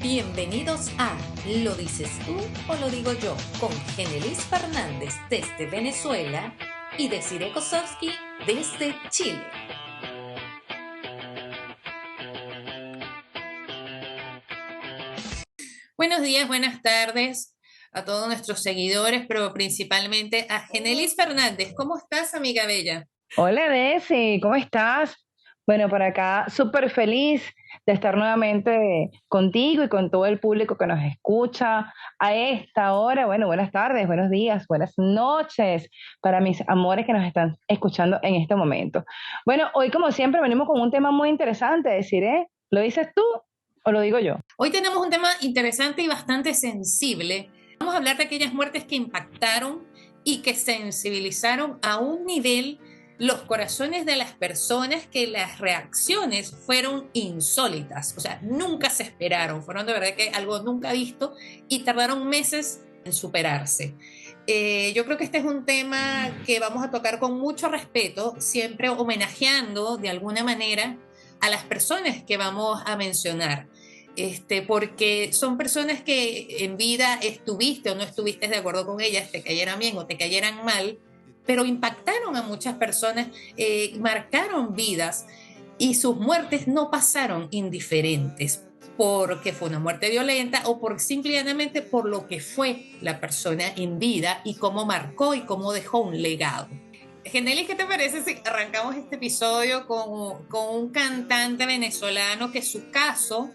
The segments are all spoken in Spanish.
Bienvenidos a ¿Lo dices tú o lo digo yo? Con Genelis Fernández desde Venezuela y Desiree Kosowski desde Chile. Buenos días, buenas tardes a todos nuestros seguidores, pero principalmente a Genelis Fernández. ¿Cómo estás, amiga bella? Hola Desi, ¿cómo estás? Bueno, por acá súper feliz de estar nuevamente contigo y con todo el público que nos escucha a esta hora. Bueno, buenas tardes, buenos días, buenas noches para mis amores que nos están escuchando en este momento. Bueno, hoy como siempre venimos con un tema muy interesante, deciré, ¿lo dices tú o lo digo yo? Hoy tenemos un tema interesante y bastante sensible. Vamos a hablar de aquellas muertes que impactaron y que sensibilizaron a un nivel los corazones de las personas que las reacciones fueron insólitas, o sea, nunca se esperaron, fueron de verdad que algo nunca visto y tardaron meses en superarse. Yo creo que este es un tema que vamos a tocar con mucho respeto, siempre homenajeando de alguna manera a las personas que vamos a mencionar. Porque son personas que en vida estuviste o no estuviste de acuerdo con ellas, te cayeran bien o te cayeran mal, pero impactaron a muchas personas, marcaron vidas y sus muertes no pasaron indiferentes porque fue una muerte violenta o por simplemente por lo que fue la persona en vida y cómo marcó y cómo dejó un legado. Geneli, ¿qué te parece si arrancamos este episodio con un cantante venezolano que su caso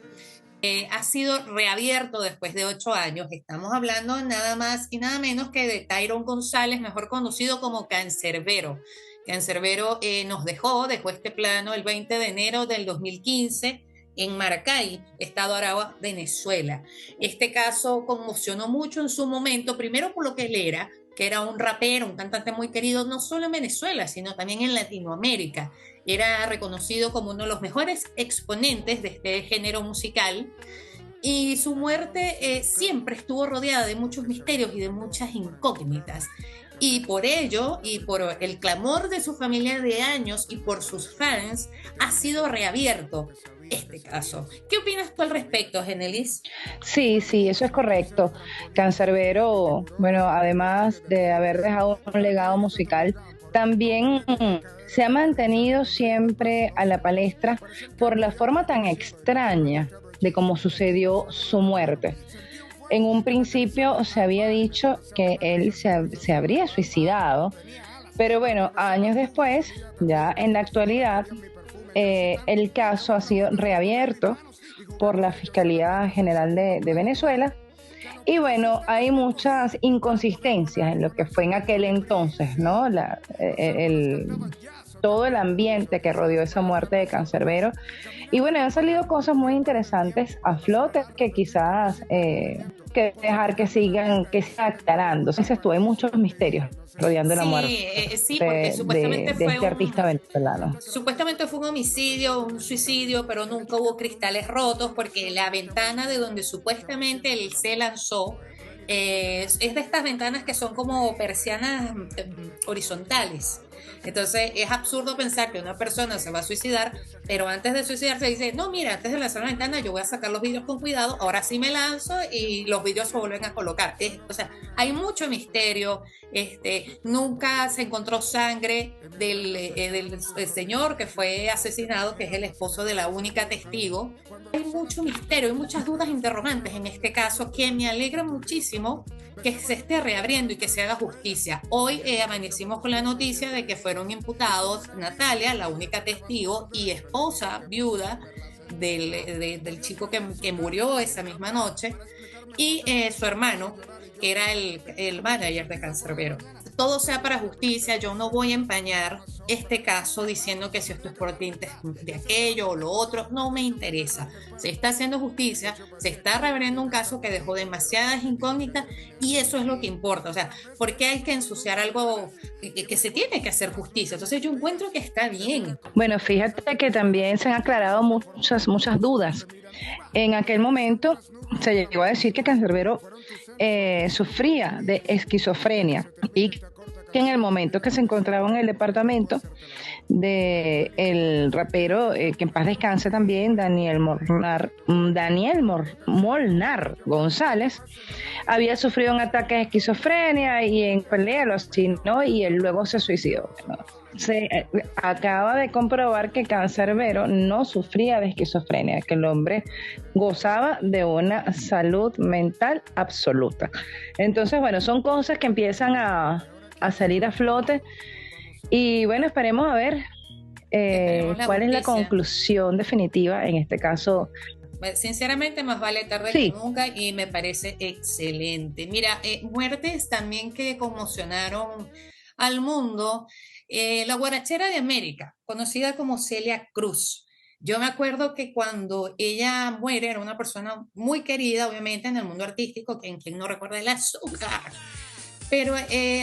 ha sido reabierto después de 8 años? Estamos hablando nada más y nada menos que de Tyrone González, mejor conocido como Cancerbero. Cancerbero dejó este plano el 20 de enero del 2015 en Maracay, Estado Aragua, Venezuela. Este caso conmocionó mucho en su momento, primero por lo que él era, que era un rapero, un cantante muy querido, no solo en Venezuela, sino también en Latinoamérica. Era reconocido como uno de los mejores exponentes de este género musical y su muerte siempre estuvo rodeada de muchos misterios y de muchas incógnitas. Y por ello, y por el clamor de su familia de años y por sus fans, ha sido reabierto este caso. ¿Qué opinas tú al respecto, Genelis? Sí, sí, eso es correcto. Cancerbero, bueno, además de haber dejado un legado musical, también se ha mantenido siempre a la palestra por la forma tan extraña de cómo sucedió su muerte. En un principio se había dicho que él se habría suicidado, pero bueno, años después, ya en la actualidad, el caso ha sido reabierto por la Fiscalía General de Venezuela. Y bueno, hay muchas inconsistencias en lo que fue en aquel entonces, ¿no? Todo el ambiente que rodeó esa muerte de Cancerbero. Y bueno, han salido cosas muy interesantes a flote que quizás que dejar que sigan aclarando. Entonces, hay muchos misterios rodeando la muerte Sí, porque de este artista venezolano. supuestamente fue un homicidio, un suicidio, pero nunca hubo cristales rotos porque la ventana de donde supuestamente él se lanzó es de estas ventanas que son como persianas horizontales. Entonces es absurdo pensar que una persona se va a suicidar, pero antes de suicidarse dice, no, mira, antes de lanzar la ventana yo voy a sacar los vidrios con cuidado, ahora sí me lanzo y los vidrios se vuelven a colocar. O sea, hay mucho misterio. Nunca se encontró sangre del señor que fue asesinado, que es el esposo de la única testigo. Hay mucho misterio, hay muchas dudas interrogantes en este caso que me alegra muchísimo que se esté reabriendo y que se haga justicia. Hoy amanecimos con la noticia de que fueron imputados Natalia, la única testigo y esposa viuda del chico que murió esa misma noche, y su hermano, que era el manager de Cancerbero. Todo sea para justicia, yo no voy a empañar este caso diciendo que si esto es por tintes de aquello o lo otro, no me interesa. Se está haciendo justicia, se está reabriendo un caso que dejó demasiadas incógnitas y eso es lo que importa. O sea, ¿por qué hay que ensuciar algo que se tiene que hacer justicia? Entonces yo encuentro que está bien. Bueno, fíjate que también se han aclarado muchas dudas. En aquel momento se llegó a decir que Cancerbero sufría de esquizofrenia y que en el momento que se encontraba en el departamento de el rapero, que en paz descanse también, Molnar González, había sufrido un ataque de esquizofrenia y en pelea lo asesinó y él luego se suicidó. Bueno, se acaba de comprobar que Canserbero no sufría de esquizofrenia, que el hombre gozaba de una salud mental absoluta. Entonces, bueno, son cosas que empiezan a salir a flote y bueno, esperemos a ver cuál es la conclusión definitiva en este caso. Sinceramente, más vale tarde que nunca y me parece excelente. Mira, muertes también que conmocionaron al mundo. La guarachera de América, conocida como Celia Cruz. Yo me acuerdo que cuando ella muere, era una persona muy querida, obviamente, en el mundo artístico, quien no recuerda el azúcar. Pero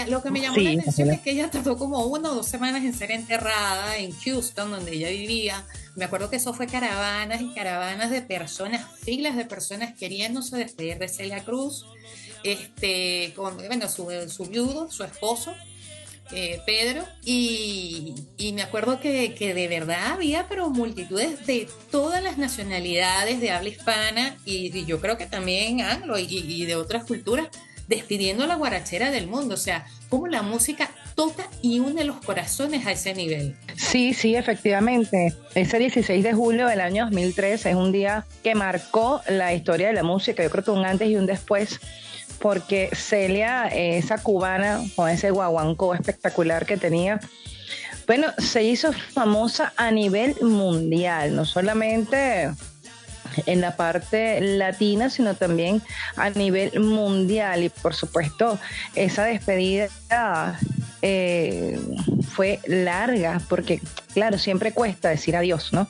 lo que me llamó la atención es que ella tardó como 1 o 2 semanas en ser enterrada en Houston, donde ella vivía. Me acuerdo que eso fue caravanas y caravanas de personas, filas de personas queriéndose despedir de Celia Cruz, con bueno, su viudo, su esposo, Pedro, y me acuerdo que de verdad había pero multitudes de todas las nacionalidades de habla hispana y yo creo que también anglo y de otras culturas, despidiendo a la guarachera del mundo. O sea, cómo la música toca y une los corazones a ese nivel. Sí, sí, efectivamente. Ese 16 de julio del año 2003 es un día que marcó la historia de la música. Yo creo que un antes y un después, porque Celia, esa cubana con ese guaguancó espectacular que tenía, bueno, se hizo famosa a nivel mundial, no solamente en la parte latina, sino también a nivel mundial. Y por supuesto, esa despedida fue larga, porque claro, siempre cuesta decir adiós, ¿no?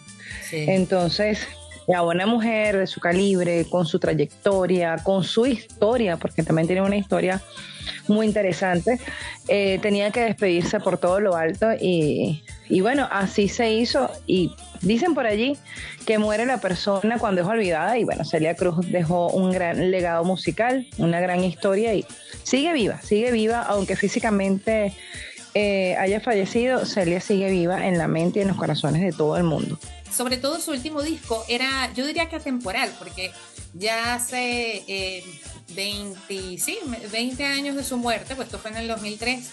Sí. Entonces, a una mujer de su calibre, con su trayectoria, con su historia, porque también tiene una historia muy interesante, tenía que despedirse por todo lo alto y bueno, así se hizo. Y dicen por allí que muere la persona cuando es olvidada, y bueno, Celia Cruz dejó un gran legado musical, una gran historia y sigue viva, aunque físicamente haya fallecido. Celia sigue viva en la mente y en los corazones de todo el mundo. Sobre todo su último disco era, yo diría que atemporal, porque ya hace 20 años de su muerte, pues esto fue en el 2003,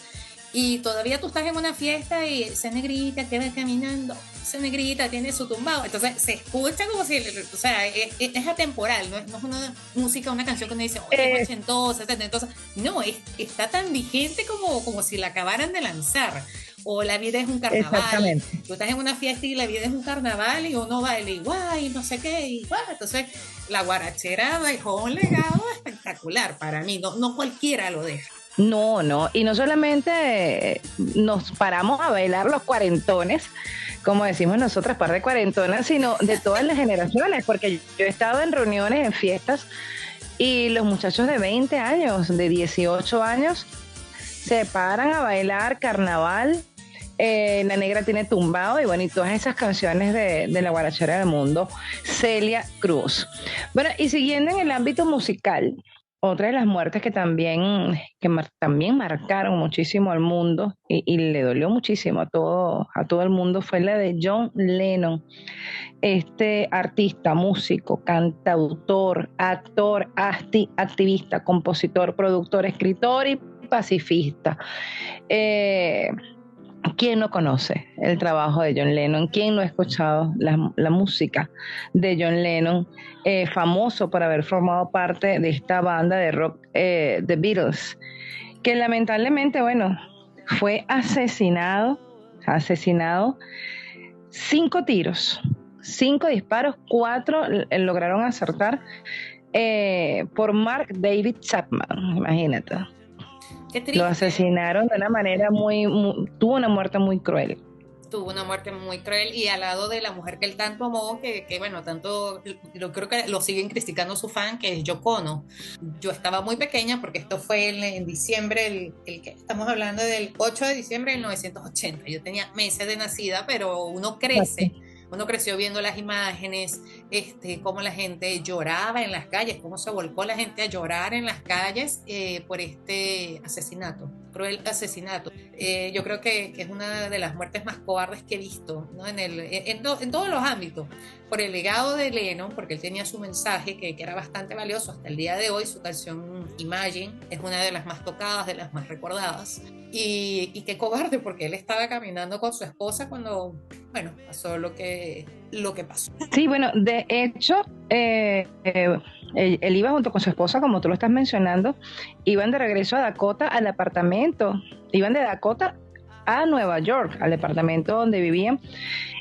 y todavía tú estás en una fiesta y esa negrita que va caminando, esa negrita tiene su tumbado, entonces se escucha como si, o sea, es atemporal, no es una música, una canción que uno dice, oye, es ochentosa, setentosa, no, está tan vigente como si la acabaran de lanzar. O la vida es un carnaval. Tú estás en una fiesta y la vida es un carnaval y uno baila igual y no sé qué, igual. Entonces, la guarachera dejó un legado espectacular para mí. No cualquiera lo deja. No, y no solamente nos paramos a bailar los cuarentones, como decimos nosotras, par de cuarentonas, sino de todas las generaciones, porque yo he estado en reuniones, en fiestas, y los muchachos de 20 años, de 18 años, se paran a bailar carnaval. La negra tiene tumbado y bueno, y todas esas canciones de la guarachera del mundo, Celia Cruz. Bueno, y siguiendo en el ámbito musical, otra de las muertes que también marcaron muchísimo al mundo y le dolió muchísimo a todo el mundo fue la de John Lennon. Este artista, músico, cantautor, actor, activista, compositor, productor, escritor y pacifista. ¿Quién no conoce el trabajo de John Lennon? ¿Quién no ha escuchado la música de John Lennon? Famoso por haber formado parte de esta banda de rock, The Beatles, que lamentablemente, bueno, fue asesinado 5 tiros, 5 disparos, 4 lograron acertar por Mark David Chapman, imagínate. Lo asesinaron de una manera tuvo una muerte muy cruel. Tuvo una muerte muy cruel y al lado de la mujer que él tanto amó, que bueno, tanto, creo que lo siguen criticando su fan, que es Yoko Ono. Yo estaba muy pequeña porque esto fue en diciembre, el que estamos hablando del 8 de diciembre del 1980. Yo tenía meses de nacida, pero uno crece. Okay. Uno creció viendo las imágenes, cómo la gente lloraba en las calles, cómo se volcó la gente a llorar en las calles por este asesinato. cruel asesinato. Yo creo que es una de las muertes más cobardes que he visto, ¿no? En todos los ámbitos, por el legado de Lennon, porque él tenía su mensaje que era bastante valioso hasta el día de hoy. Su canción Imagine es una de las más tocadas, de las más recordadas. Y qué cobarde, porque él estaba caminando con su esposa cuando, bueno, pasó lo que pasó. Sí, bueno, de hecho, él iba junto con su esposa, como tú lo estás mencionando, iban de regreso a Dakota al apartamento, iban de Dakota a Nueva York, al departamento donde vivían.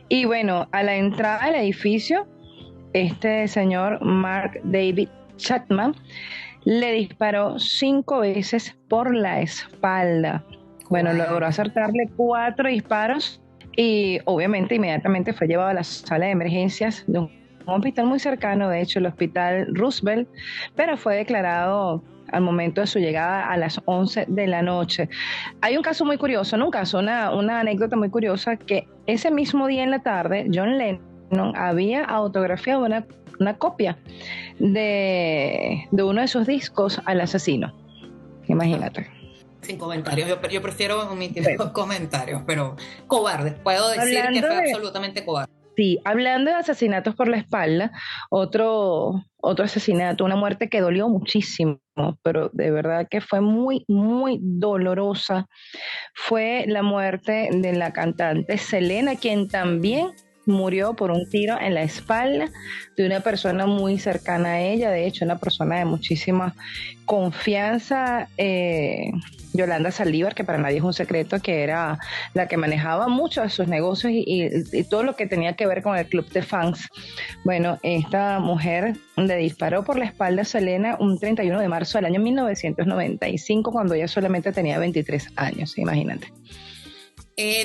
Y bueno, a la entrada del edificio, este señor Mark David Chapman le disparó 5 veces por la espalda. Bueno, logró acertarle 4 disparos y obviamente inmediatamente fue llevado a la sala de emergencias de un hospital muy cercano, de hecho el hospital Roosevelt, pero fue declarado al momento de su llegada a las 11 de la noche. Hay un caso muy curioso, ¿no? Una anécdota muy curiosa, que ese mismo día en la tarde, John Lennon había autografiado una copia de uno de sus discos al asesino. Imagínate. Sin comentarios, yo prefiero omitir Bueno, los comentarios, pero cobarde, puedo decir que fue absolutamente cobarde. Sí, hablando de asesinatos por la espalda, otro asesinato, una muerte que dolió muchísimo, pero de verdad que fue muy, muy dolorosa, fue la muerte de la cantante Selena, quien también murió por un tiro en la espalda de una persona muy cercana a ella, de hecho una persona de muchísima confianza, Yolanda Saldívar, que para nadie es un secreto, que era la que manejaba mucho de sus negocios y todo lo que tenía que ver con el club de fans. Bueno, esta mujer le disparó por la espalda a Selena un 31 de marzo del año 1995, cuando ella solamente tenía 23 años, imagínate.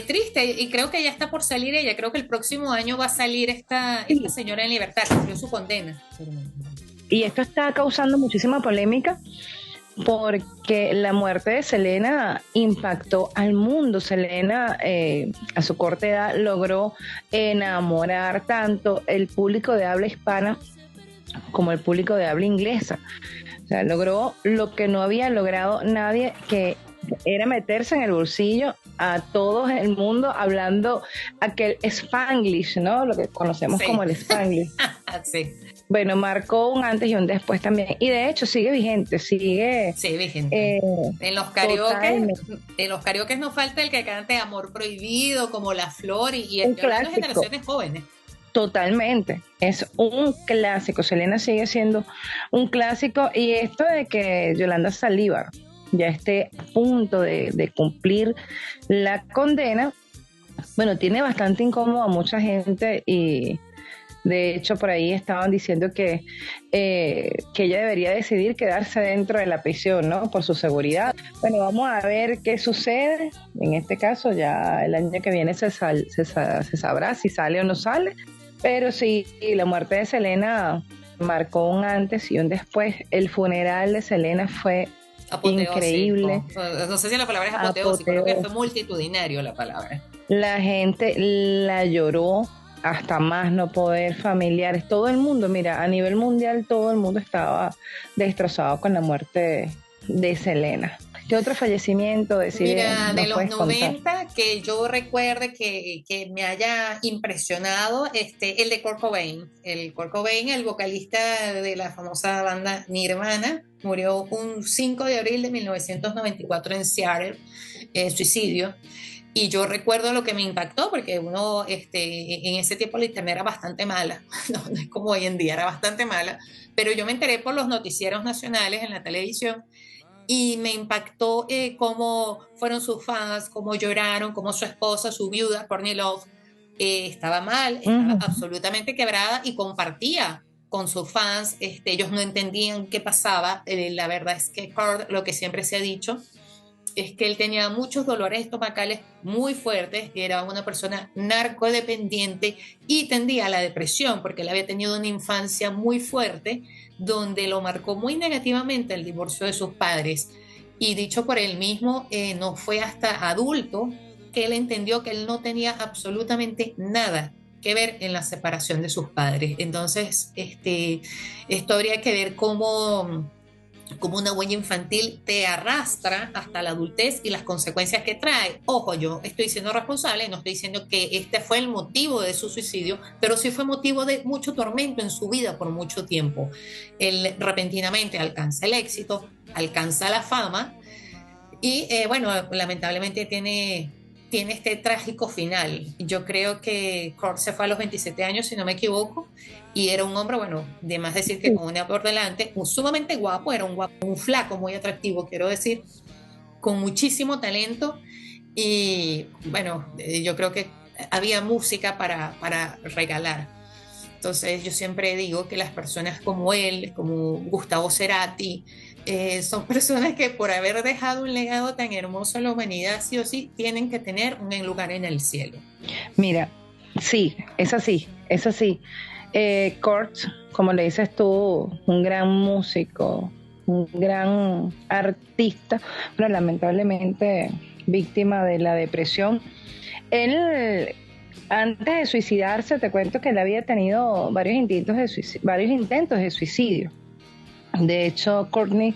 Triste, y creo que ya está por salir ella. Creo que el próximo año va a salir esta Sí. señora en libertad, cumplió su condena. Y esto está causando muchísima polémica porque la muerte de Selena impactó al mundo. Selena, a su corta edad, logró enamorar tanto el público de habla hispana como el público de habla inglesa. O sea, logró lo que no había logrado nadie, que era meterse en el bolsillo a todo el mundo hablando aquel Spanglish, ¿no? Lo que conocemos como el Spanglish. Sí. Bueno, marcó un antes y un después también. Y de hecho sigue vigente, sigue. Sí, vigente. Totalmente. En los karaoke no falta el que cante Amor Prohibido, como La Flor, y Un hablando de clásico. generaciones jóvenes. Totalmente, es un clásico. Selena sigue siendo un clásico, y esto de que Yolanda Saldívar ya esté a punto de cumplir la condena, bueno, tiene bastante incómodo a mucha gente, y de hecho por ahí estaban diciendo que ella debería decidir quedarse dentro de la prisión, ¿no? Por su seguridad. Bueno, vamos a ver qué sucede. En este caso ya el año que viene se sabrá si sale o no sale. Pero sí, la muerte de Selena marcó un antes y un después. El funeral de Selena fue increíble. No sé si la palabra es apoteósico, creo que fue multitudinario la palabra. La gente la lloró hasta más no poder, familiares, todo el mundo, mira, a nivel mundial todo el mundo estaba destrozado con la muerte de Selena. ¿Qué otro fallecimiento decide? Mira, de los 90 contar? que yo recuerde que me haya impresionado, el de Kurt Cobain. El Kurt Cobain, el vocalista de la famosa banda Nirvana, murió un 5 de abril de 1994 en Seattle, suicidio. Y yo recuerdo lo que me impactó, porque uno, en ese tiempo la internet era bastante mala, no es como hoy en día, era bastante mala, pero yo me enteré por los noticieros nacionales en la televisión, y me impactó cómo fueron sus fans, cómo lloraron, cómo su esposa, su viuda, Courtney Love, estaba mal, estaba absolutamente quebrada, y compartía con sus fans. Ellos no entendían qué pasaba. La verdad es que Kurt, lo que siempre se ha dicho, es que él tenía muchos dolores estomacales muy fuertes, que era una persona narcodependiente y tendía a la depresión, porque él había tenido una infancia muy fuerte, donde lo marcó muy negativamente el divorcio de sus padres. Y dicho por él mismo, no fue hasta adulto que él entendió que él no tenía absolutamente nada que ver en la separación de sus padres. Entonces, esto habría que ver como una huella infantil te arrastra hasta la adultez y las consecuencias que trae. Ojo, yo estoy siendo responsable, no estoy diciendo que este fue el motivo de su suicidio, pero sí fue motivo de mucho tormento en su vida por mucho tiempo. Él repentinamente alcanza el éxito, alcanza la fama y bueno, lamentablemente tiene este trágico final. Yo creo que Kurt se fue a los 27 años, si no me equivoco, y era un hombre, bueno, de más decir que Sí. con una por delante, un sumamente guapo, era un guapo, un flaco muy atractivo, quiero decir, con muchísimo talento y bueno, yo creo que había música para regalar. Entonces yo siempre digo que las personas como él, como Gustavo Cerati, son personas que por haber dejado un legado tan hermoso a la humanidad, sí o sí, tienen que tener un lugar en el cielo. Mira, sí, es así, es así. Kurt, como le dices tú, un gran músico, un gran artista, pero lamentablemente víctima de la depresión. Él, antes de suicidarse, te cuento que él había tenido varios intentos de suicidio. De hecho, Courtney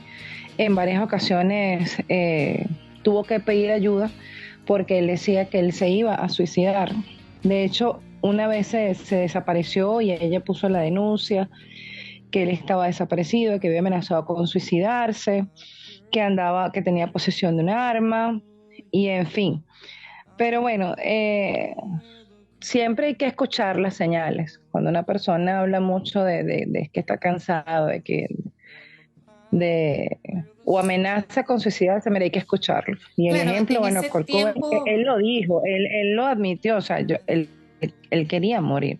en varias ocasiones tuvo que pedir ayuda porque él decía que él se iba a suicidar. De hecho, una vez se desapareció y ella puso la denuncia que él estaba desaparecido, que había amenazado con suicidarse, que tenía posesión de un arma y en fin. Pero bueno, siempre hay que escuchar las señales. Cuando una persona habla mucho de que está cansado, de o amenaza con suicidarse, mira, hay que escucharlo. Y el Claro, ejemplo, en bueno, ese Kurt Cobain, tiempo, él lo dijo, él lo admitió, o sea, él quería morir.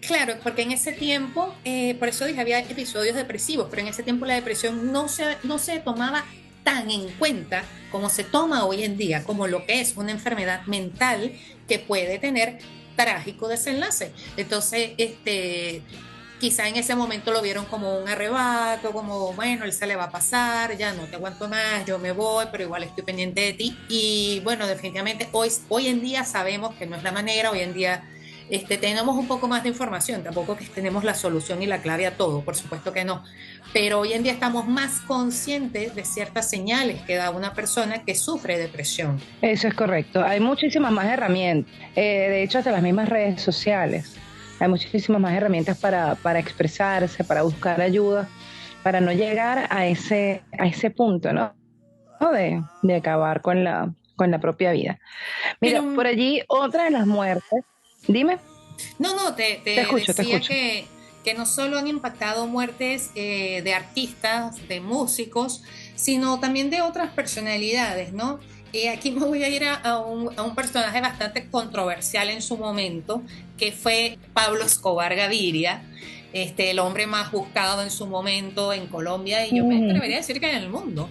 claro, porque en ese tiempo, por eso dije, había episodios depresivos, pero en ese tiempo la depresión no se tomaba tan en cuenta como se toma hoy en día, como lo que es una enfermedad mental que puede tener trágico desenlace. Entonces, quizá en ese momento lo vieron como un arrebato, como, bueno, él se le va a pasar, ya no te aguanto más, yo me voy, pero igual estoy pendiente de ti. Y bueno, definitivamente hoy en día sabemos que no es la manera, hoy en día tenemos un poco más de información, tampoco que tenemos la solución y la clave a todo, por supuesto que no, pero hoy en día estamos más conscientes de ciertas señales que da una persona que sufre depresión. Eso es correcto. Hay muchísimas más herramientas. De hecho, hasta las mismas redes sociales. Hay muchísimas más herramientas para expresarse, para buscar ayuda, para no llegar a ese punto, ¿no? De acabar con la propia vida. Pero Mira, por allí otra de las muertes. Dime, no, no, te te escucho, te decía escucho. que no solo han impactado muertes de artistas, de músicos, sino también de otras personalidades, ¿no? Aquí me voy a ir a un personaje bastante controversial en su momento, que fue Pablo Escobar Gaviria, el hombre más buscado en su momento en Colombia y yo me Ujú. atrevería a decir que en el mundo.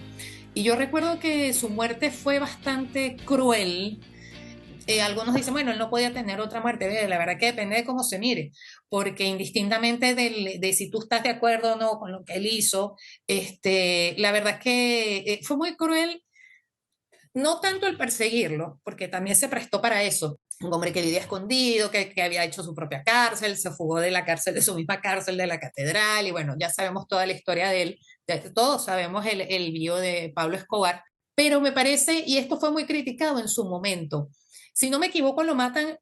Y yo recuerdo que su muerte fue bastante cruel. Algunos dicen, bueno, él no podía tener otra muerte. La verdad que depende de cómo se mire, porque indistintamente de si tú estás de acuerdo o no con lo que él hizo, la verdad que fue muy cruel, no tanto el perseguirlo, porque también se prestó para eso. Un hombre que vivía escondido, que había hecho su propia cárcel, se fugó de la cárcel, de su misma cárcel, de la catedral, y bueno, ya sabemos toda la historia de él, todos sabemos el bio de Pablo Escobar, pero me parece, y esto fue muy criticado en su momento, si no me equivoco, lo matan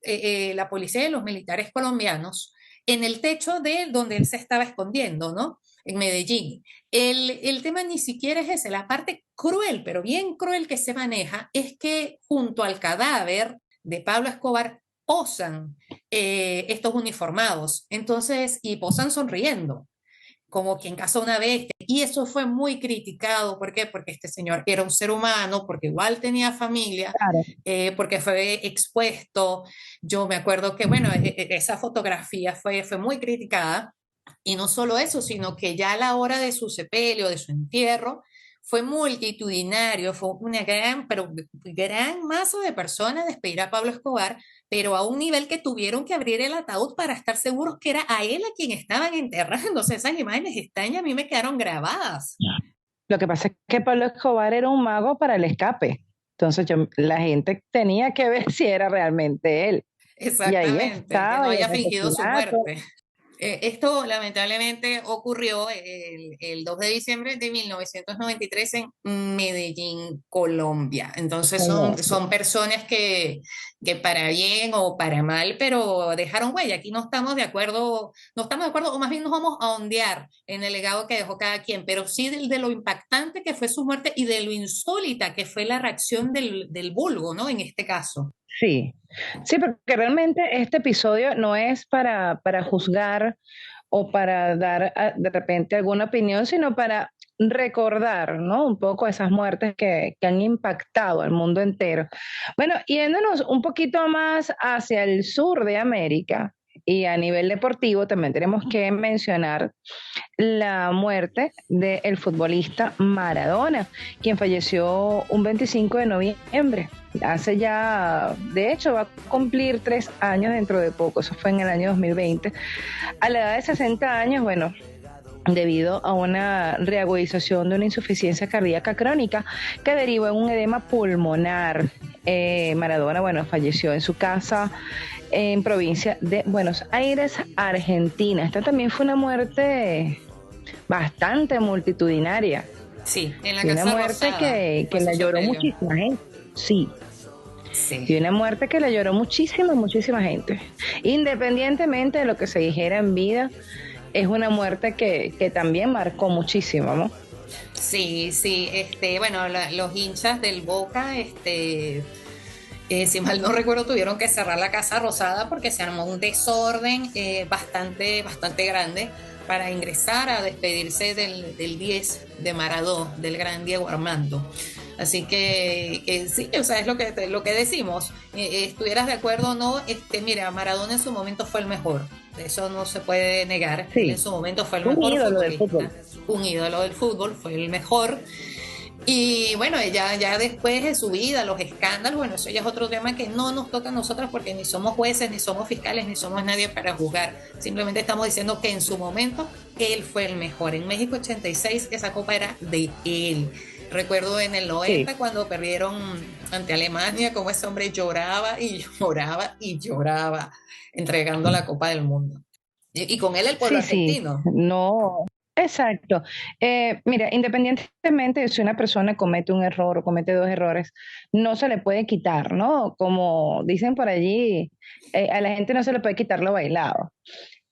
la policía y los militares colombianos en el techo de donde él se estaba escondiendo, ¿no? En Medellín. El tema ni siquiera es ese, la parte cruel, pero bien cruel que se maneja es que junto al cadáver de Pablo Escobar posan estos uniformados, entonces, y posan sonriendo como quien cazó una bestia. Y eso fue muy criticado. ¿Por qué? Porque este señor era un ser humano, porque igual tenía familia, Claro. porque fue expuesto. Yo me acuerdo que, bueno, esa fotografía fue muy criticada. Y no solo eso, sino que ya a la hora de su sepelio, de su entierro, fue multitudinario, fue una gran, pero gran masa de personas despedir a Pablo Escobar, pero a un nivel que tuvieron que abrir el ataúd para estar seguros que era a él a quien estaban enterrando. O sea, esas imágenes están y a mí me quedaron grabadas. Lo que pasa es que Pablo Escobar era un mago para el escape. Entonces la gente tenía que ver si era realmente él. Y ahí Exactamente, que no estaba, y haya el fingido su asesinato. muerte. Esto lamentablemente ocurrió el 2 de diciembre de 1993 en Medellín, Colombia. Entonces son Colombia. personas que para bien o para mal, pero dejaron huella. Aquí no estamos de acuerdo, no estamos de acuerdo, o más bien nos vamos a ondear en el legado que dejó cada quien, pero sí de lo impactante que fue su muerte y de lo insólita que fue la reacción del vulgo, ¿no? En este caso. Sí, sí, porque realmente este episodio no es para juzgar o para dar de repente alguna opinión, sino para recordar, ¿no? Un poco esas muertes que han impactado al mundo entero. Bueno, yéndonos un poquito más hacia el sur de América y a nivel deportivo, también tenemos que mencionar la muerte del futbolista Maradona, quien falleció un 25 de noviembre. Hace ya, de hecho, va a cumplir 3 años dentro de poco, eso fue en el año 2020. A la edad de 60 años, bueno, debido a una reagudización de una insuficiencia cardíaca crónica que derivó en un edema pulmonar. Maradona, bueno, falleció en su casa en provincia de Buenos Aires, Argentina. Esta también fue una muerte bastante multitudinaria Sí, en la y una Casa muerte Rosada que fue su la lloró sepelio. muchísima gente. Sí, y Sí. una muerte que la lloró muchísima, muchísima gente. Independientemente de lo que se dijera en vida, es una muerte que también marcó muchísimo, ¿no? Sí, sí, bueno, los hinchas del Boca, si mal no recuerdo, tuvieron que cerrar la Casa Rosada porque se armó un desorden bastante grande para ingresar a despedirse del 10 de Maradó, del gran Diego Armando. Así que sí, o sea, es lo que decimos. Estuvieras de acuerdo o no, mira, Maradona en su momento fue el mejor. Eso no se puede negar. Él en Sí, su momento fue el un mejor ídolo del futbolista, fútbol. un ídolo del fútbol, fue el mejor. Y bueno, ya después de su vida, los escándalos, bueno, eso ya es otro tema que no nos toca a nosotros porque ni somos jueces, ni somos fiscales, ni somos nadie para juzgar. Simplemente estamos diciendo que en su momento él fue el mejor. En México 86 esa copa era de él. Recuerdo en el Sí, 90 cuando perdieron ante Alemania, como ese hombre lloraba y lloraba y lloraba entregando la Copa del Mundo. Y con él el pueblo sí, sí, argentino. no, exacto. Mira, independientemente de si una persona comete un error o comete dos errores, no se le puede quitar, ¿no? Como dicen por allí, a la gente no se le puede quitar lo bailado.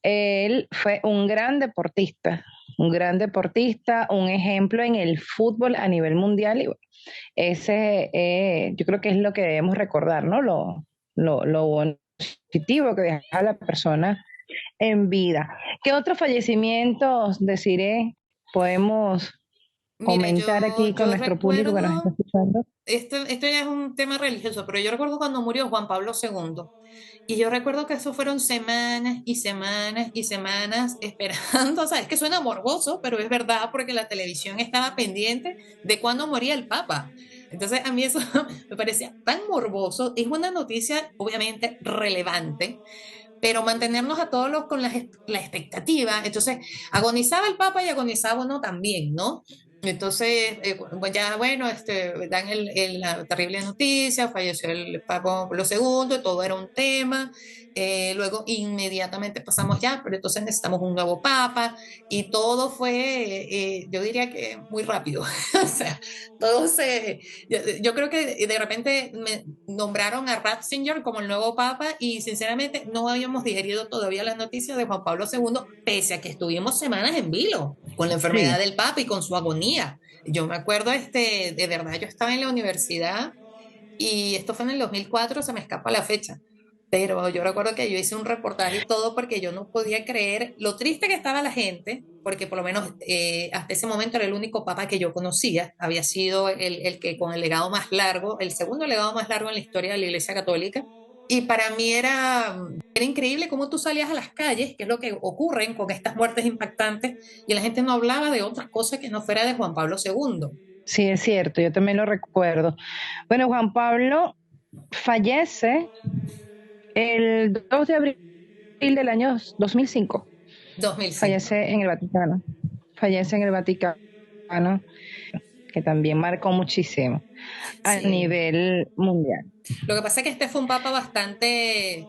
Él fue un gran deportista, un ejemplo en el fútbol a nivel mundial y bueno, ese yo creo que es lo que debemos recordar, ¿no? Lo positivo que deja la persona en vida. ¿Qué otros fallecimientos, deciré, podemos Mira, comentar aquí con yo nuestro público que nos está recuerdo, escuchando? esto ya es un tema religioso, pero yo recuerdo cuando murió Juan Pablo II. Y yo recuerdo que eso fueron semanas y semanas y semanas esperando, o sea, es que suena morboso, pero es verdad porque la televisión estaba pendiente de cuándo moría el Papa. Entonces a mí eso me parecía tan morboso. Es una noticia obviamente relevante, pero mantenernos a todos los con la expectativa. Entonces, agonizaba el Papa y agonizaba uno también, ¿no? Entonces, pues ya bueno, dan la terrible noticia, falleció el Papa Pablo II, todo era un tema. Luego inmediatamente pasamos ya, pero entonces necesitamos un nuevo Papa y todo fue, yo diría que muy rápido. O sea, todo se, yo creo que de repente me nombraron a Ratzinger como el nuevo papa y sinceramente no habíamos digerido todavía las noticias de Juan Pablo II, pese a que estuvimos semanas en vilo con la enfermedad Sí, del papa y con su agonía. Yo me acuerdo, de verdad, yo estaba en la universidad y esto fue en el 2004, se me escapa la fecha. Pero yo recuerdo que yo hice un reportaje y todo porque yo no podía creer lo triste que estaba la gente, porque por lo menos hasta ese momento era el único papa que yo conocía, había sido el que con el legado más largo, el segundo legado más largo en la historia de la Iglesia Católica. Y para mí era increíble cómo tú salías a las calles, que es lo que ocurre con estas muertes impactantes, y la gente no hablaba de otras cosas que no fuera de Juan Pablo II. sí, es cierto, yo también lo recuerdo. Bueno, Juan Pablo fallece el 2 de abril del año 2005. 2005. Fallece en el Vaticano. Fallece en el Vaticano, que también marcó muchísimo a Sí. nivel mundial. Lo que pasa es que este fue un papa bastante,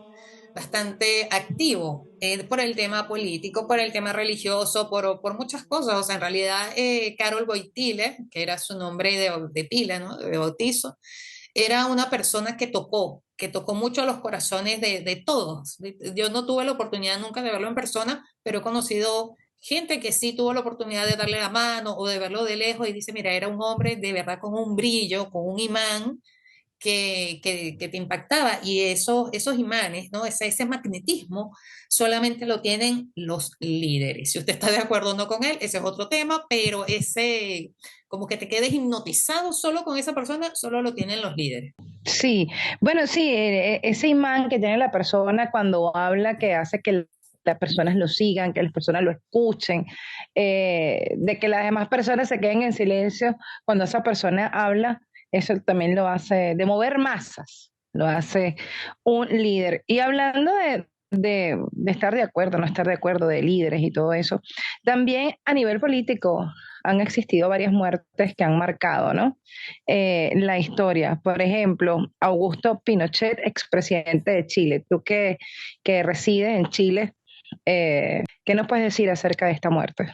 bastante activo por el tema político, por el tema religioso, por muchas cosas. O sea, en realidad, Carol Wojtyla, que era su nombre de pila, ¿no? De bautizo, era una persona que tocó mucho los corazones de todos. Yo no tuve la oportunidad nunca de verlo en persona, pero he conocido gente que sí tuvo la oportunidad de darle la mano o de verlo de lejos y dice, mira, era un hombre de verdad con un brillo, con un imán que te impactaba. Y esos imanes, ¿no? Ese magnetismo solamente lo tienen los líderes. Si usted está de acuerdo o no con él, ese es otro tema, pero ese, como que te quedes hipnotizado solo con esa persona, solo lo tienen los líderes. Sí, bueno, sí, ese imán que tiene la persona cuando habla que hace que las personas lo sigan, que las personas lo escuchen, de que las demás personas se queden en silencio cuando esa persona habla, eso también lo hace, de mover masas, lo hace un líder. Y hablando de estar de acuerdo, no estar de acuerdo, de líderes y todo eso, también a nivel político han existido varias muertes que han marcado, ¿no? La historia. Por ejemplo, Augusto Pinochet, expresidente de Chile. Tú que resides en Chile, ¿qué nos puedes decir acerca de esta muerte?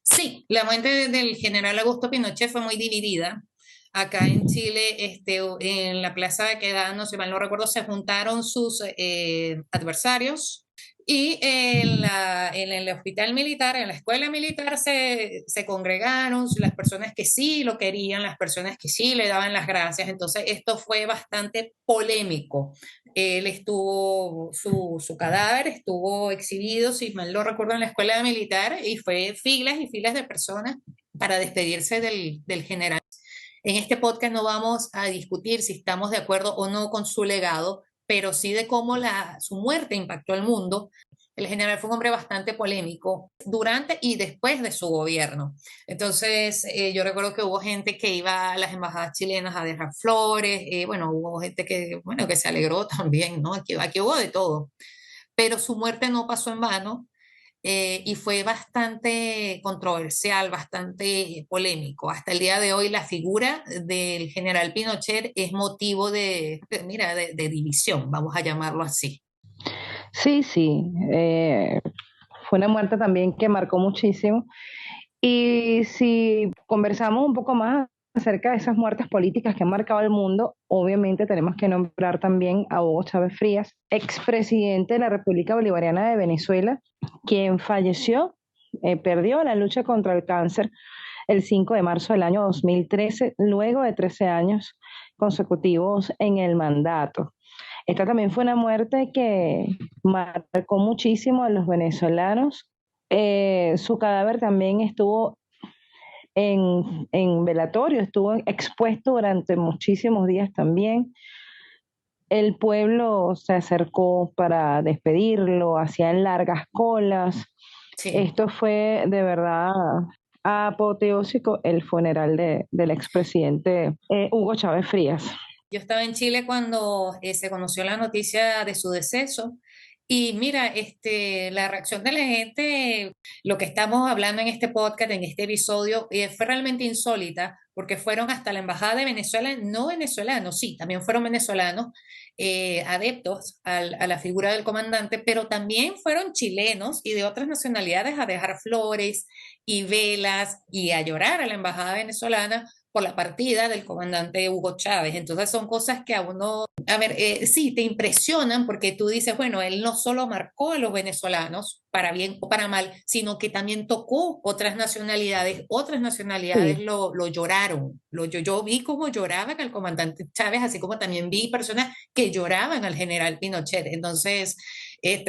Sí, la muerte del general Augusto Pinochet fue muy dividida. Acá en Chile, en la Plaza de Quedano, si mal no recuerdo, se juntaron sus adversarios y en el hospital militar, en la escuela militar, se congregaron las personas que sí lo querían, las personas que sí le daban las gracias. Entonces, esto fue bastante polémico. Él estuvo, su cadáver estuvo exhibido, si mal no recuerdo, en la escuela militar y fue filas y filas de personas para despedirse del general. En este podcast no vamos a discutir si estamos de acuerdo o no con su legado, pero sí de cómo su muerte impactó al mundo. El general fue un hombre bastante polémico durante y después de su gobierno. Entonces, yo recuerdo que hubo gente que iba a las embajadas chilenas a dejar flores, bueno, hubo gente que, bueno, que se alegró también, ¿no? Aquí hubo de todo, pero su muerte no pasó en vano y fue bastante controversial, bastante polémico. Hasta el día de hoy la figura del general Pinochet es motivo mira, de división, vamos a llamarlo así. Sí, sí, fue una muerte también que marcó muchísimo. Y si conversamos un poco más acerca de esas muertes políticas que han marcado el mundo, obviamente tenemos que nombrar también a Hugo Chávez Frías, expresidente de la República Bolivariana de Venezuela, quien falleció, perdió la lucha contra el cáncer el 5 de marzo del año 2013, luego de 13 años consecutivos en el mandato. Esta también fue una muerte que marcó muchísimo a los venezolanos. Su cadáver también estuvo en velatorio, estuvo expuesto durante muchísimos días también. El pueblo se acercó para despedirlo, hacían largas colas. Sí. Esto fue de verdad apoteósico el funeral del expresidente Hugo Chávez Frías. Yo estaba en Chile cuando se conoció la noticia de su deceso y mira, la reacción de la gente, lo que estamos hablando en este podcast, en este episodio, fue realmente insólita porque fueron hasta la Embajada de Venezuela, no venezolanos, sí, también fueron venezolanos, adeptos a la figura del comandante, pero también fueron chilenos y de otras nacionalidades a dejar flores y velas y a llorar a la Embajada venezolana por la partida del comandante Hugo Chávez. Entonces son cosas que a uno, a ver, sí, te impresionan porque tú dices, bueno, él no solo marcó a los venezolanos para bien o para mal, sino que también tocó otras nacionalidades Sí. lo lloraron. Yo vi cómo lloraban al comandante Chávez, así como también vi personas que lloraban al general Pinochet. Entonces,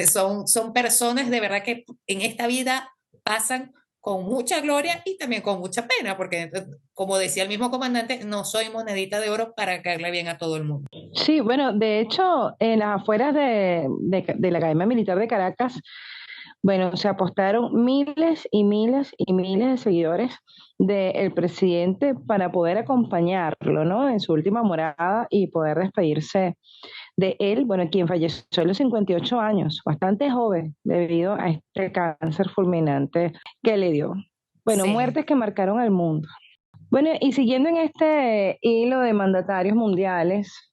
son personas de verdad que en esta vida pasan con mucha gloria y también con mucha pena, porque como decía el mismo comandante, no soy monedita de oro para caerle bien a todo el mundo. Sí, bueno, de hecho, en las afueras de la Academia Militar de Caracas, bueno, se apostaron miles y miles y miles de seguidores del presidente para poder acompañarlo, ¿no? En su última morada y poder despedirse de él, bueno, quien falleció a los 58 años, bastante joven, debido a este cáncer fulminante que le dio. Bueno, Sí. muertes que marcaron al mundo. Bueno, y siguiendo en este hilo de mandatarios mundiales,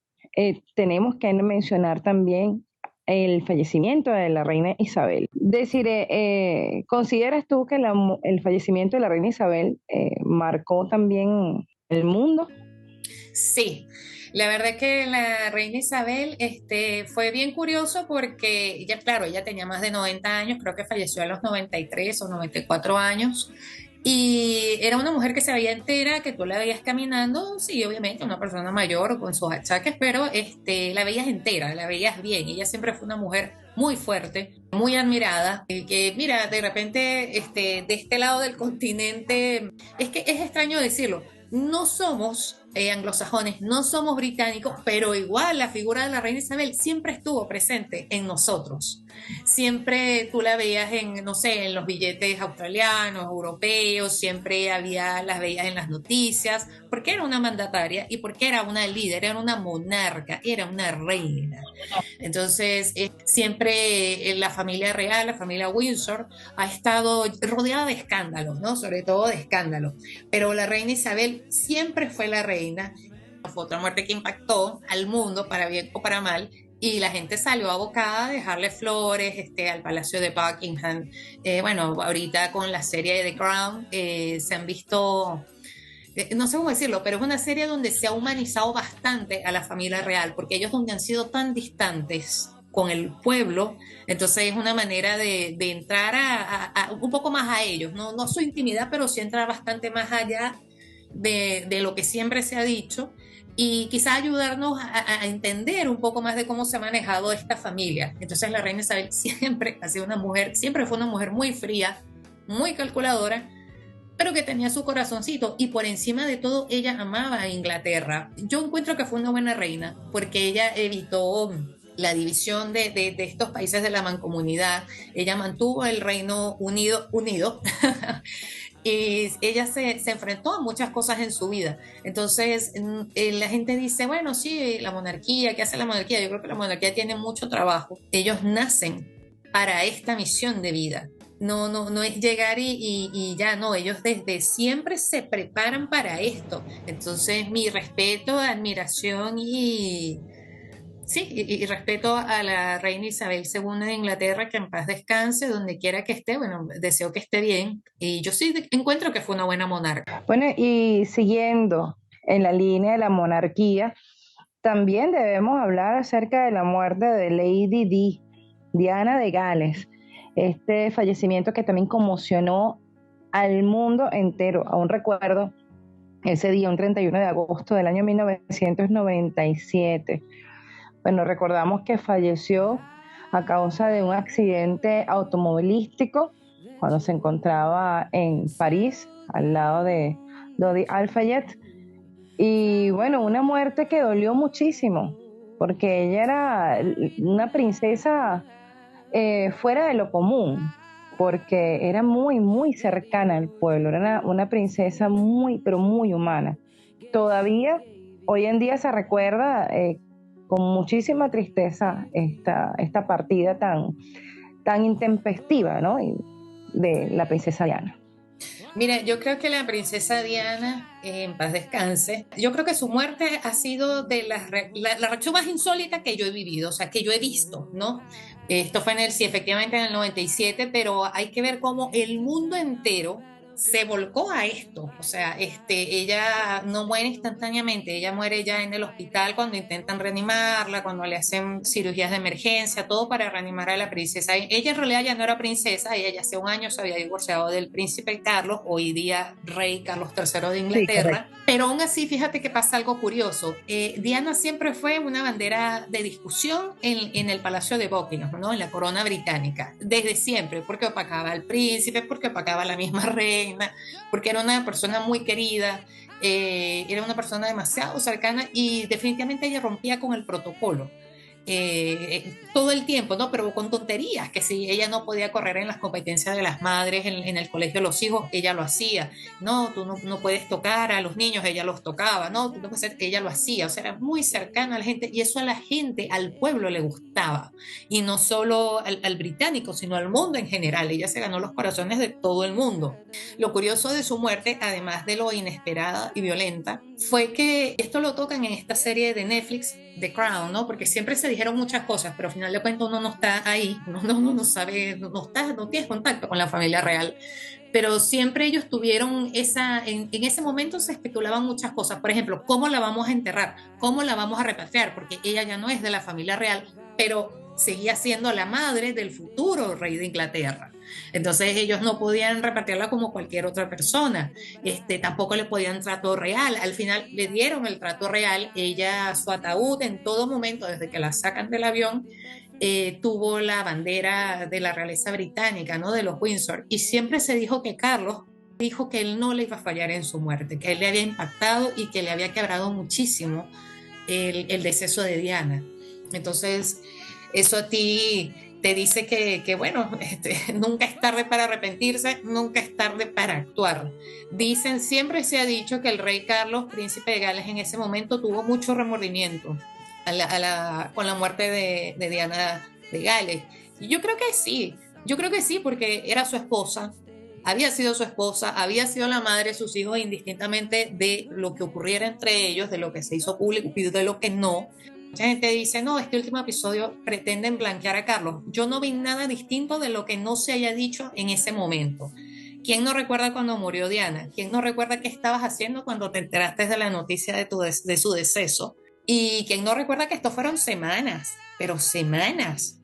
tenemos que mencionar también el fallecimiento de la reina Isabel. Deciré, ¿consideras tú que el fallecimiento de la reina Isabel marcó también el mundo? Sí, la verdad que la reina Isabel fue bien curioso porque ella, claro, ella tenía más de 90 años, creo que falleció a los 93 o 94 años, y era una mujer que se veía entera, que tú la veías caminando, sí, obviamente, una persona mayor con sus achaques, pero la veías entera, la veías bien. Ella siempre fue una mujer muy fuerte, muy admirada, que mira, de repente, de este lado del continente, es que es extraño decirlo, no somos anglosajones, no somos británicos, pero igual la figura de la reina Isabel siempre estuvo presente en nosotros. Siempre tú la veías en, no sé, en los billetes australianos, europeos, siempre las veías en las noticias, porque era una mandataria y porque era una líder, era una monarca, era una reina. Entonces, siempre la familia real, la familia Windsor, ha estado rodeada de escándalos, ¿no? Sobre todo de escándalos. Pero la reina Isabel siempre fue la reina. Fue otra muerte que impactó al mundo, para bien o para mal, y la gente salió abocada a dejarle flores al Palacio de Buckingham. Bueno, ahorita con la serie de The Crown se han visto, no sé cómo decirlo, pero es una serie donde se ha humanizado bastante a la familia real, porque ellos donde han sido tan distantes con el pueblo, entonces es una manera de entrar un poco más a ellos, no, no su intimidad, pero sí entrar bastante más allá de lo que siempre se ha dicho y quizás ayudarnos a entender un poco más de cómo se ha manejado esta familia. Entonces la reina Isabel siempre ha sido una mujer, siempre fue una mujer muy fría, muy calculadora, pero que tenía su corazoncito y por encima de todo ella amaba a Inglaterra. Yo encuentro que fue una buena reina porque ella evitó la división de estos países de la mancomunidad. Ella mantuvo el Reino unido y ella se enfrentó a muchas cosas en su vida. Entonces, la gente dice, bueno, sí, la monarquía, ¿qué hace la monarquía? Yo creo que la monarquía tiene mucho trabajo. Ellos nacen para esta misión de vida. No, no, no es llegar y ya, no, ellos desde siempre se preparan para esto. Entonces, mi respeto, admiración y, sí, y respeto a la reina Isabel II de Inglaterra, que en paz descanse, donde quiera que esté. Bueno, deseo que esté bien. Y yo sí encuentro que fue una buena monarca. Bueno, y siguiendo en la línea de la monarquía, también debemos hablar acerca de la muerte de Lady Di, Diana de Gales. Este fallecimiento que también conmocionó al mundo entero. Aún recuerdo ese día, un 31 de agosto del año 1997. Bueno, recordamos que falleció a causa de un accidente automovilístico cuando se encontraba en París, al lado de Dodi Al-Fayed. Y bueno, una muerte que dolió muchísimo, porque ella era una princesa fuera de lo común, porque era muy, muy cercana al pueblo, era una princesa muy, pero muy humana. Todavía, hoy en día se recuerda con muchísima tristeza esta partida tan intempestiva, ¿no? De la princesa Diana. Mira, yo creo que la princesa Diana, en paz descanse, yo creo que su muerte ha sido de la reacción más insólita que yo he vivido, o sea, que yo he visto, ¿no? Esto fue sí, efectivamente en el 97, pero hay que ver cómo el mundo entero se volcó a esto. O sea, ella no muere instantáneamente, ella muere ya en el hospital cuando intentan reanimarla, cuando le hacen cirugías de emergencia, todo para reanimar a la princesa. Ella en realidad ya no era princesa, ella ya hace un año se había divorciado del príncipe Carlos, hoy día rey Carlos III de Sí, Inglaterra, correcto. pero aún así fíjate que pasa algo curioso. Diana siempre fue una bandera de discusión en el Palacio de Buckingham, ¿no? En la corona británica, desde siempre, porque opacaba al príncipe, porque opacaba a la misma reina, porque era una persona muy querida, era una persona demasiado cercana y definitivamente ella rompía con el protocolo. Todo el tiempo, ¿no? Pero con tonterías, que si ella no podía correr en las competencias de las madres en el colegio de los hijos, ella lo hacía. No, tú no puedes tocar a los niños, ella los tocaba. No, tú no puedes hacer, ella lo hacía. O sea, era muy cercana a la gente y eso a la gente, al pueblo le gustaba. Y no solo al británico, sino al mundo en general. Ella se ganó los corazones de todo el mundo. Lo curioso de su muerte, además de lo inesperada y violenta, fue que esto lo tocan en esta serie de Netflix, The Crown, ¿no? Porque siempre se se dijeron muchas cosas, pero al final de cuentas uno no está ahí, uno no sabe, no tienes contacto con la familia real. Pero siempre ellos tuvieron en ese momento se especulaban muchas cosas. Por ejemplo, ¿cómo la vamos a enterrar? ¿Cómo la vamos a repatriar? Porque ella ya no es de la familia real, pero seguía siendo la madre del futuro rey de Inglaterra. Entonces ellos no podían repatriarla como cualquier otra persona. Tampoco le podían trato real. Al final le dieron el trato real. Ella, su ataúd en todo momento, desde que la sacan del avión, tuvo la bandera de la realeza británica, ¿no? De los Windsor. Y siempre se dijo que Carlos dijo que él no le iba a fallar en su muerte, que él le había impactado y que le había quebrado muchísimo el deceso de Diana. Entonces, eso a ti te dice que bueno, nunca es tarde para arrepentirse, nunca es tarde para actuar. Dicen, siempre se ha dicho que el rey Carlos, príncipe de Gales, en ese momento tuvo mucho remordimiento con la muerte de Diana de Gales. Y yo creo que sí, porque era su esposa, había sido su esposa, había sido la madre de sus hijos, indistintamente de lo que ocurriera entre ellos, de lo que se hizo público y de lo que no. Mucha gente dice, no, este último episodio pretenden blanquear a Carlos. Yo no vi nada distinto de lo que no se haya dicho en ese momento. ¿Quién no recuerda cuando murió Diana? ¿Quién no recuerda qué estabas haciendo cuando te enteraste de la noticia de su deceso? Y quién no recuerda que esto fueron semanas, pero semanas.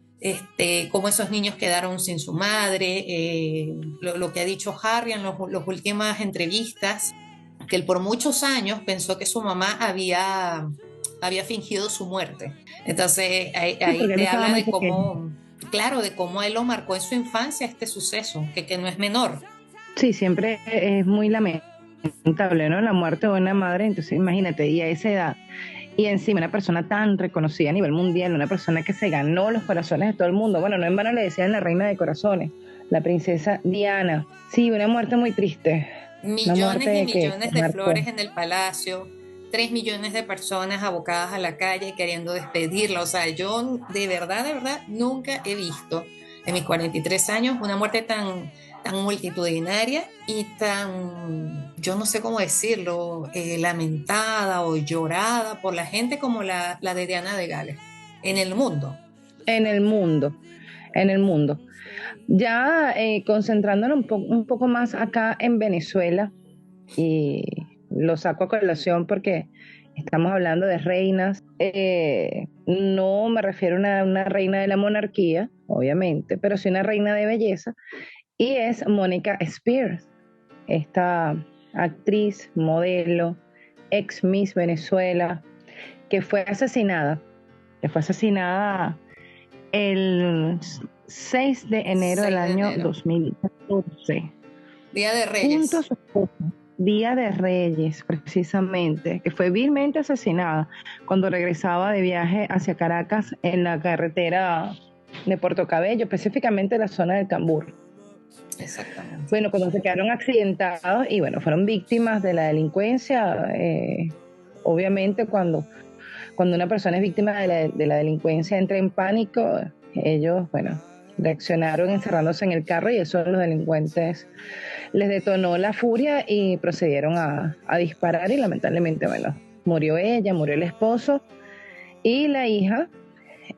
Cómo esos niños quedaron sin su madre, lo que ha dicho Harry en las últimas entrevistas, que él por muchos años pensó que su mamá había fingido su muerte. Entonces ahí te habla de cómo, claro, de cómo él lo marcó en su infancia este suceso, que no es menor. Sí, siempre es muy lamentable, ¿no? La muerte de una madre, entonces imagínate, y a esa edad, y encima una persona tan reconocida a nivel mundial, una persona que se ganó los corazones de todo el mundo. Bueno, no en vano le decían la reina de corazones, la princesa Diana. Sí, una muerte muy triste. Millones y millones de flores en el palacio, 3 millones de personas abocadas a la calle queriendo despedirla. O sea, yo de verdad, nunca he visto en mis 43 años una muerte tan multitudinaria y tan, yo no sé cómo decirlo, lamentada o llorada por la gente como la de Diana de Gales en el mundo. En el mundo, en el mundo. Ya concentrándonos un poco más acá en Venezuela, y lo saco a colación porque estamos hablando de reinas, no me refiero a una reina de la monarquía, obviamente, pero sí una reina de belleza, y es Mónica Spears, esta actriz, modelo, ex Miss Venezuela, que fue asesinada el 6 de enero del año 2014. Día de Reyes. Junto a su esposa, Día de Reyes, precisamente, que fue vilmente asesinada cuando regresaba de viaje hacia Caracas en la carretera de Puerto Cabello, específicamente la zona del Cambur. Exactamente. Bueno, cuando se quedaron accidentados y bueno, fueron víctimas de la delincuencia. Obviamente cuando una persona es víctima de la delincuencia, entra en pánico, ellos, bueno, reaccionaron encerrándose en el carro y eso a los delincuentes les detonó la furia y procedieron a disparar y lamentablemente, bueno, murió ella, murió el esposo y la hija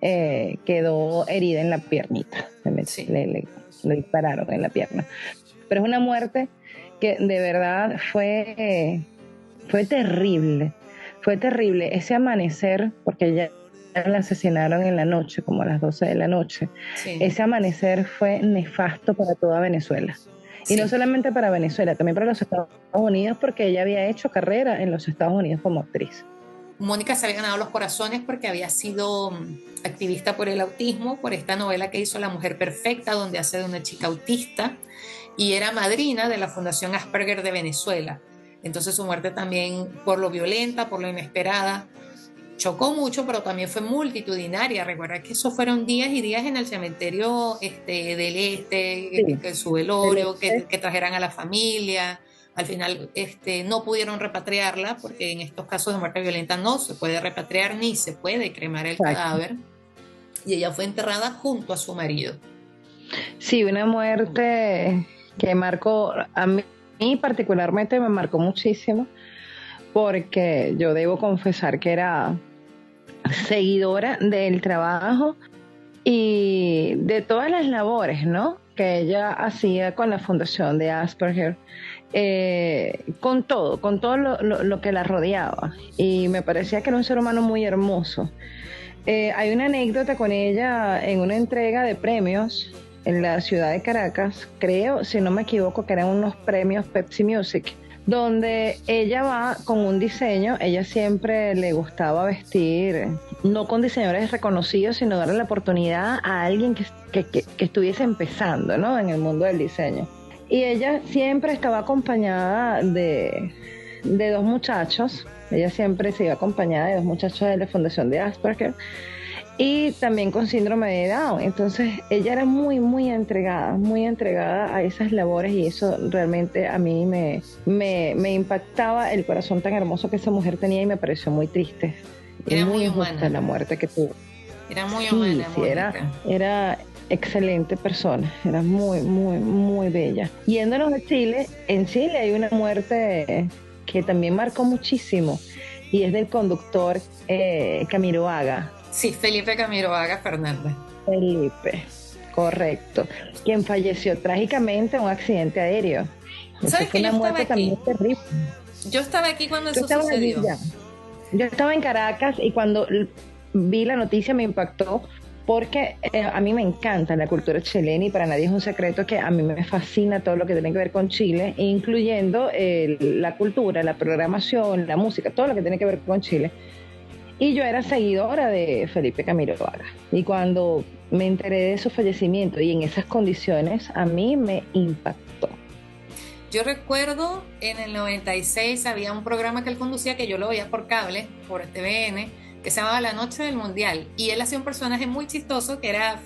quedó herida en la piernita. Sí. Le dispararon en la pierna. Pero es una muerte que de verdad fue terrible. Fue terrible. Ese amanecer, porque ya la asesinaron en la noche, como a las 12 de la noche. Sí. Ese amanecer fue nefasto para toda Venezuela. Sí. Y no solamente para Venezuela, también para los Estados Unidos, porque ella había hecho carrera en los Estados Unidos como actriz. Mónica se había ganado los corazones porque había sido activista por el autismo, por esta novela que hizo La Mujer Perfecta, donde hace de una chica autista, y era madrina de la Fundación Asperger de Venezuela. Entonces su muerte también, por lo violenta, por lo inesperada, chocó mucho, pero también fue multitudinaria. Recuerda que eso fueron días y días en el cementerio del Este, sí, que su velorio, que trajeran a la familia. Al final no pudieron repatriarla porque en estos casos de muerte violenta no se puede repatriar ni se puede cremar el cadáver. Y ella fue enterrada junto a su marido. Sí, una muerte que marcó, a mí particularmente me marcó muchísimo, porque yo debo confesar que era seguidora del trabajo y de todas las labores, ¿no?, que ella hacía con la fundación de Asperger, con todo lo que la rodeaba. Y me parecía que era un ser humano muy hermoso. Hay una anécdota con ella en una entrega de premios en la ciudad de Caracas, creo, si no me equivoco, que eran unos premios Pepsi Music, donde ella va con un diseño. Ella siempre le gustaba vestir, no con diseñadores reconocidos, sino darle la oportunidad a alguien que estuviese empezando, ¿no?, en el mundo del diseño. Y ella siempre estaba acompañada de dos muchachos. Ella siempre se iba acompañada de dos muchachos de la Fundación de Asperger y también con síndrome de Down. Entonces ella era muy entregada a esas labores, y eso realmente a mí me impactaba el corazón tan hermoso que esa mujer tenía, y me pareció muy triste. Era muy muy injusta humana. la muerte que tuvo. Era muy Sí, humana, sí, Mónica. era excelente persona, era muy bella. Yéndonos a Chile, en Chile hay una muerte que también marcó muchísimo, y es del conductor Camiroaga. Sí, Felipe Camiroaga Fernández. Felipe, correcto, quien falleció trágicamente en un accidente aéreo. Eso ¿Sabes fue que yo una estaba muerte aquí? también terrible. Yo estaba aquí cuando Tú eso estabas allí sucedió. ya. Yo estaba en Caracas, y cuando vi la noticia me impactó, porque a mí me encanta la cultura chilena, y para nadie es un secreto que a mí me fascina todo lo que tiene que ver con Chile, incluyendo la cultura, la programación, la música, todo lo que tiene que ver con Chile. Y yo era seguidora de Felipe Camiroaga. Y cuando me enteré de su fallecimiento y en esas condiciones, a mí me impactó. Yo recuerdo en el 96 había un programa que él conducía, que yo lo veía por cable, por TVN, que se llamaba La Noche del Mundial. Y él hacía un personaje muy chistoso que era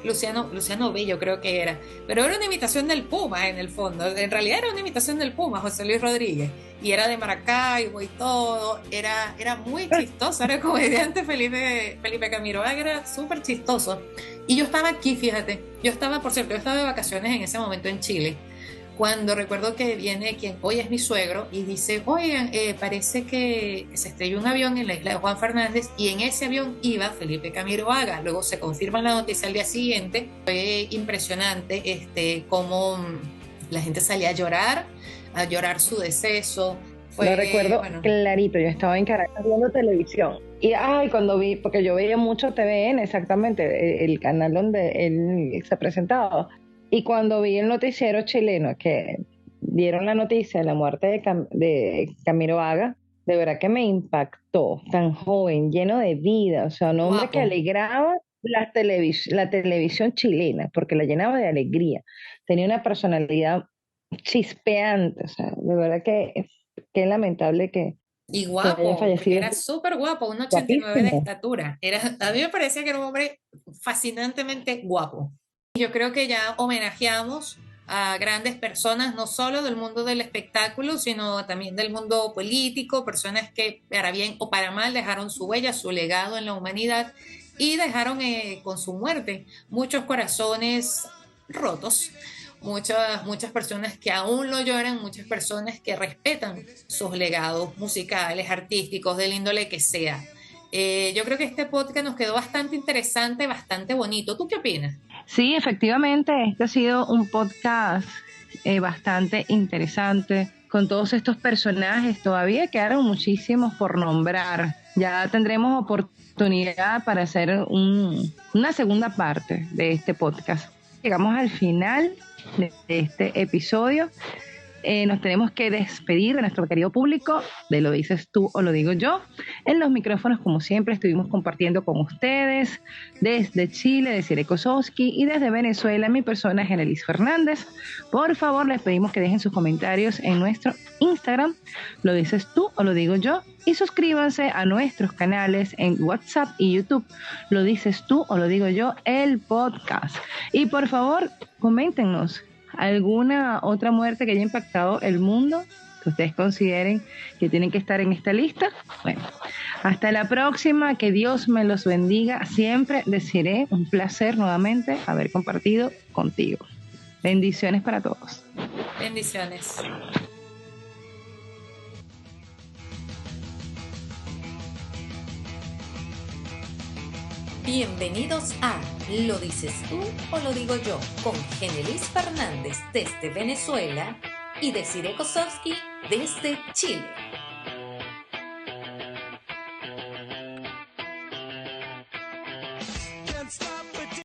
Luciano Bello, creo que era. Pero era una imitación del Puma en el fondo. En realidad era una imitación del Puma, José Luis Rodríguez. Y era de Maracaibo y todo. Era muy chistoso. Era comediante Felipe Camiroaga, era súper chistoso. Y yo estaba aquí, fíjate. Por cierto, yo estaba de vacaciones en ese momento en Chile, cuando recuerdo que viene quien hoy es mi suegro y dice: oigan, parece que se estrelló un avión en la isla de Juan Fernández, y en ese avión iba Felipe Camiroaga. Luego se confirma la noticia al día siguiente. Fue impresionante cómo la gente salía a llorar su deceso. Lo Fue, recuerdo bueno, clarito, yo estaba en Caracas viendo televisión. Y cuando vi, porque yo veía mucho TVN, exactamente, el canal donde él se presentaba. Y cuando vi el noticiero chileno que dieron la noticia de la muerte de Camiroaga, de verdad que me impactó. Tan joven, lleno de vida, o sea, un hombre que guapo. alegraba la televisión chilena, porque la llenaba de alegría. Tenía una personalidad chispeante, o sea, de verdad que qué lamentable Y que haya guapo, porque fallecido. era súper guapo, un 89 de Guapísimo. estatura. A mí me parecía que era un hombre fascinantemente guapo. Yo creo que ya homenajeamos a grandes personas, no solo del mundo del espectáculo, sino también del mundo político, personas que para bien o para mal dejaron su huella, su legado en la humanidad, y dejaron con su muerte muchos corazones rotos, muchas personas que aún lo lloran, muchas personas que respetan sus legados musicales, artísticos, del índole que sea. Yo creo que este podcast nos quedó bastante interesante, bastante bonito. ¿Tú qué opinas? Sí, efectivamente, este ha sido un podcast bastante interesante, con todos estos personajes. Todavía quedaron muchísimos por nombrar. Ya tendremos oportunidad para hacer una segunda parte de este podcast. Llegamos al final de este episodio. Nos tenemos que despedir de nuestro querido público, de Lo Dices Tú o Lo Digo Yo. En los micrófonos, como siempre, estuvimos compartiendo con ustedes desde Chile, de Cire Kosowski, y desde Venezuela, mi persona, Genelis Fernández. Por favor, les pedimos que dejen sus comentarios en nuestro Instagram, Lo Dices Tú o Lo Digo Yo, y suscríbanse a nuestros canales en WhatsApp y YouTube, Lo Dices Tú o Lo Digo Yo, el podcast. Y por favor, coméntenos alguna otra muerte que haya impactado el mundo, que ustedes consideren que tienen que estar en esta lista. Bueno, hasta la próxima, que Dios me los bendiga. Siempre deciré un placer nuevamente haber compartido contigo. Bendiciones para todos. Bendiciones. Bienvenidos a ¿Lo dices tú o lo digo yo? Con Genelis Fernández desde Venezuela y Desiree Kosowski desde Chile.